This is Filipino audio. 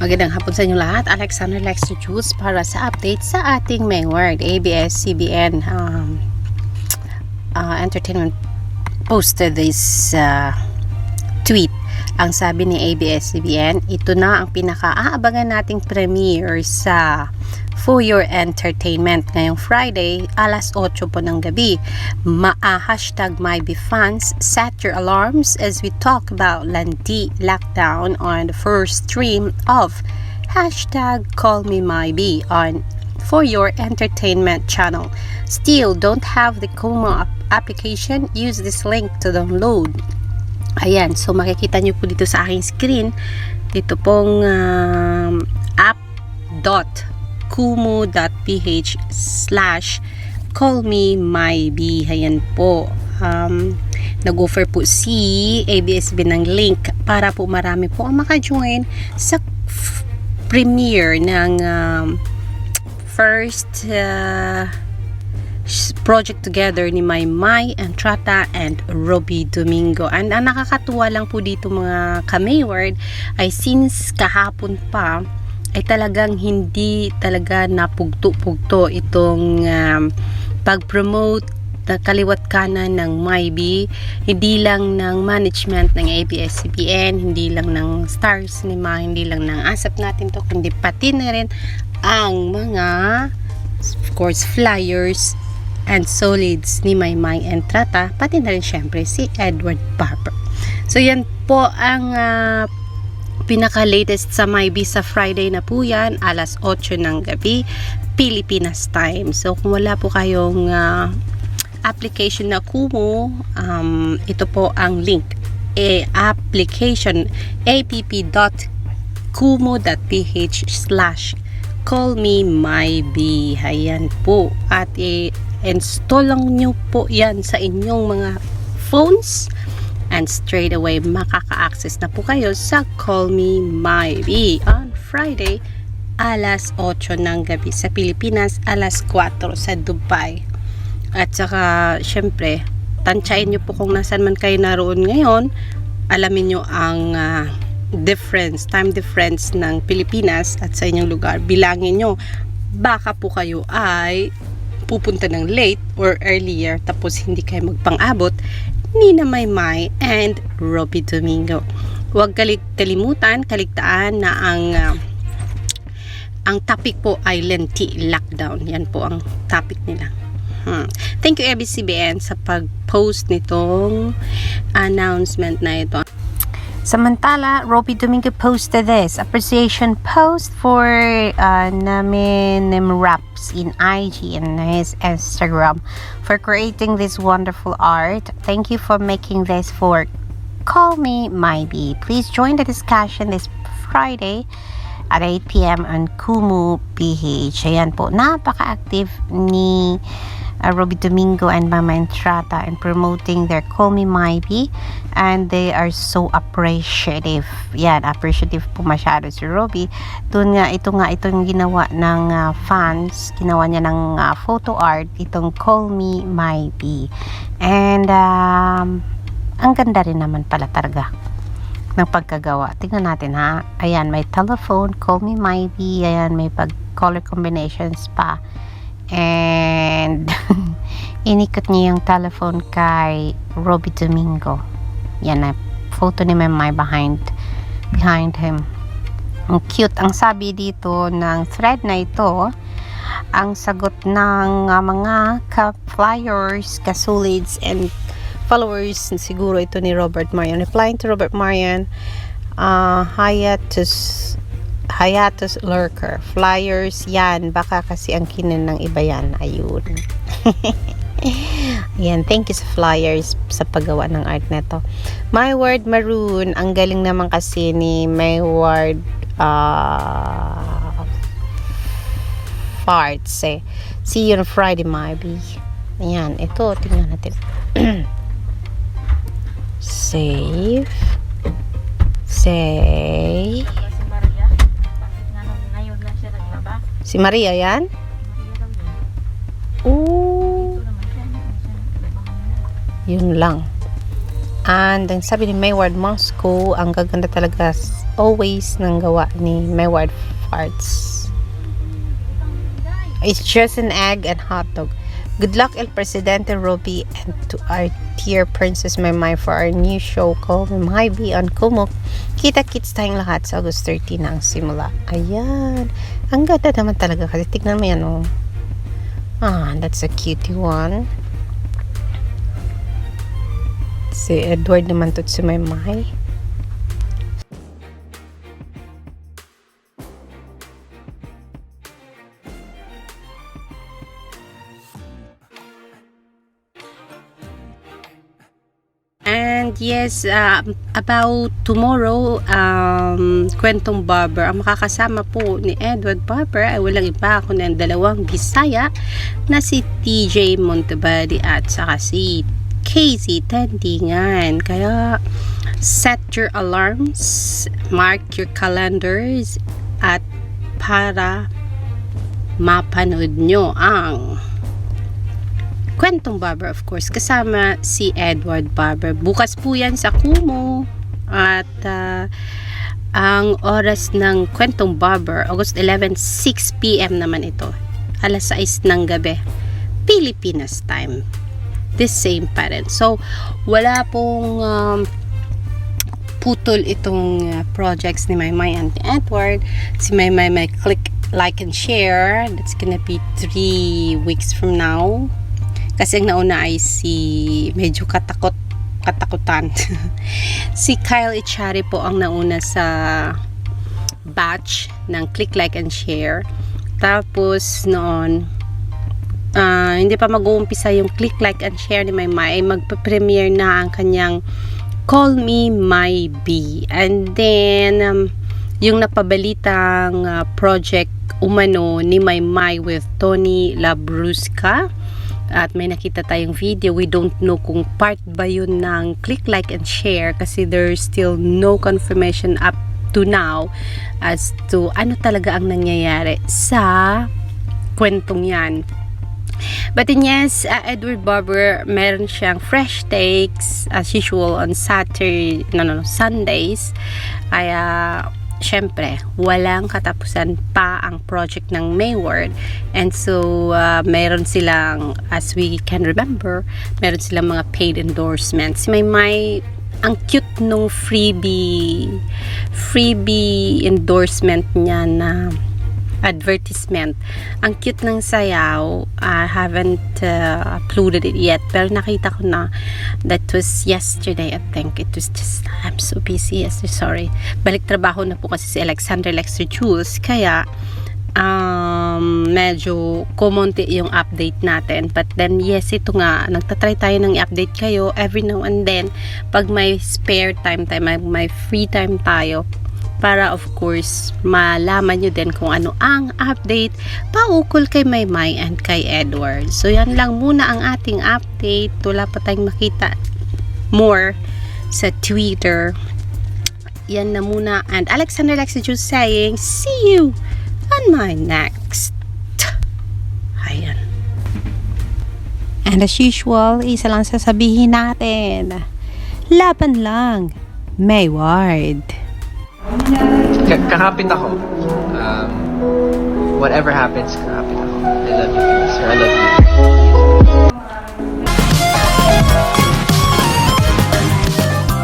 Magandang hapon sa inyo lahat. Alexander Lexter Jules para sa update sa ating Mayward ABS-CBN Entertainment posted this tweet. Ang sabi ni ABS-CBN, ito na ang pinaka-aabangan nating premiere sa For Your Entertainment ngayong Friday, alas 8 po ng gabi. Hashtag MyBeFans, set your alarms as we talk about Landi lockdown on the first stream of hashtag CallMeMyBe on For Your Entertainment channel. Still don't have the Kumu application? Use this link to download. Ayan, so makikita nyo po dito sa aking screen, dito pong app.kumu.ph/callmemybe. Ayan po. Nag-offer po si ABS-CBN ng link para po marami po ang maka-join sa premiere ng first project together ni Maymay Entrata and Robbie Domingo. And ang nakakatuwa lang po dito mga ka-Mayward ay since kahapon pa ay talagang hindi talaga napugto-pugto itong pag-promote na kaliwat kanan ng MyBe, hindi lang ng management ng ABS-CBN, hindi lang ng Star Cinema, hindi lang ng ASAP natin to, kundi pati na rin ang mga of course flyers and solids ni Maymay Entrata, pati na rin syempre si Edward Barber. So yan po ang pinaka-latest sa MyBe sa Friday na po yan, alas 8 ng gabi, Pilipinas time. So kung wala po kayong application na Kumu, ito po ang link. Application app.kumu.ph/callmemybe. Ayan po. At install lang nyo po yan sa inyong mga phones and straight away makaka-access na po kayo sa CallMeMyBe on Friday alas 8 ng gabi sa Pilipinas, alas 4 sa Dubai. At saka syempre tansyain nyo po kung nasan man kayo naroon ngayon, alamin nyo ang time difference ng Pilipinas at sa inyong lugar. Bilangin nyo, baka po kayo ay pupunta ng late or earlier tapos hindi kayo magpang-abot ni na Maymay and Robbie Domingo. Huwag kaligtaan na ang topic po ay Lenti lockdown. Yan po ang topic nila. Thank you ABS-CBN sa pag-post nitong announcement na ito. Samantala, Robbie Domingo posted this appreciation post for namin Raps in IG and his Instagram for creating this wonderful art. Thank you for making this for CallMeMyBe. Please join the discussion this Friday at 8 p.m. on Kumu PH. Ayan po, napaka-active ni Robbie Domingo and Mama Entrata in promoting their CallMeMyBe, and they are so appreciative. Yan, appreciative po masyado si Robbie. Itong ginawa ng fans, ginawa niya ng photo art, itong CallMeMyBe. And ang ganda rin naman pala talaga ng pagkagawa. Tingnan natin ha. Ayan, may telephone, CallMeMyBe. Ayan, may color combinations pa. And inikot niya yung telephone kay Robbie Domingo. Yan na photo ni Maymay behind him. Ang cute. Ang sabi dito ng thread na ito, ang sagot ng mga ka-flyers, ka-solids and followers, siguro ito ni Robert Marian. Replying to Robert Marian, Hiatus lurker. Flyers yan. Baka kasi ang kinan ng iba yan. Ayun. Yan. Thank you sa flyers sa paggawa ng art neto. Mayward Maroon. Ang galing naman kasi ni Mayward Farts eh. See you on Friday, Mybe. Ayan. Ito. Tingnan natin. Save. Si Maria yan? Ooh. Yun lang. And ang sabi ni Mayward Moscow, ang gaganda talaga always nang gawa ni Mayward Farts. It's just an egg and hot dog. Good luck, El Presidente Roby, and to our dear Princess Maymay for our new show called Maybe on Kumuk. Kita-kits tayong lahat sa August 13 na ang simula. Ayan. Ang ganda naman talaga kasi. Tignan mo yan, oh. Ah, that's a cutie one. Si Edward naman to si Maymay. And yes, about tomorrow, Kwentong Barber, ang makakasama po ni Edward Barber ay walang iba kundi ang dalawang Bisaya na si TJ Montebadi at saka si Casey Tandingan. Kaya set your alarms, mark your calendars at para mapanood nyo ang Kwentong Barber, of course, kasama si Edward Barber. Bukas po yan sa Kumu. At ang oras ng Kwentong Barber, August 11, 6 p.m. naman ito. Alas 6 ng gabi. Pilipinas time. This same pa rin. So, wala pong putol itong projects ni Maymay and Edward. Si Maymay may click, like, and share. That's gonna be 3 weeks from now. Kasi ang nauna ay si medyo katakutan. Si Kyle Echari po ang nauna sa batch ng click, like, and share. Tapos noon, hindi pa mag-uumpisa yung click, like, and share ni Maymay, ay magpa-premiere na ang kanyang Call Me Maybe. And then, yung napabalitang project umano ni Maymay with Tony Labrusca. At may nakita tayong video. We don't know kung part ba yun ng click, like, and share kasi there's still no confirmation up to now as to ano talaga ang nangyayari sa kwentong yan. But then yes, Edward Barber, meron siyang fresh takes as usual on Sundays. Kaya syempre, walang katapusan pa ang project ng Mayward. And so, meron silang, as we can remember, meron silang mga paid endorsements. May ang cute nung freebie endorsement niya na advertisement. Ang cute ng sayaw. I haven't uploaded it yet, pero nakita ko na. That was yesterday, I think. It was just, I'm so busy yesterday, sorry. Balik trabaho na po kasi si Alexander Lexter Jules, kaya medyo kumonti yung update natin. But then yes, ito nga, nagtatry tayo ng i-update kayo every now and then pag may spare time may free time tayo, para of course malaman nyo din kung ano ang update paukol kay Maymay and kay Edward. So yan lang muna ang ating update. Wala pa tayong makita more sa Twitter. Yan na muna. And Alexander Lexi just saying, see you on my next. Ayan. And as usual, isa lang sasabihin natin, laban lang, Mayward. Kakapit ako. Whatever happens, kakapit ako. I love you, sir. I love you.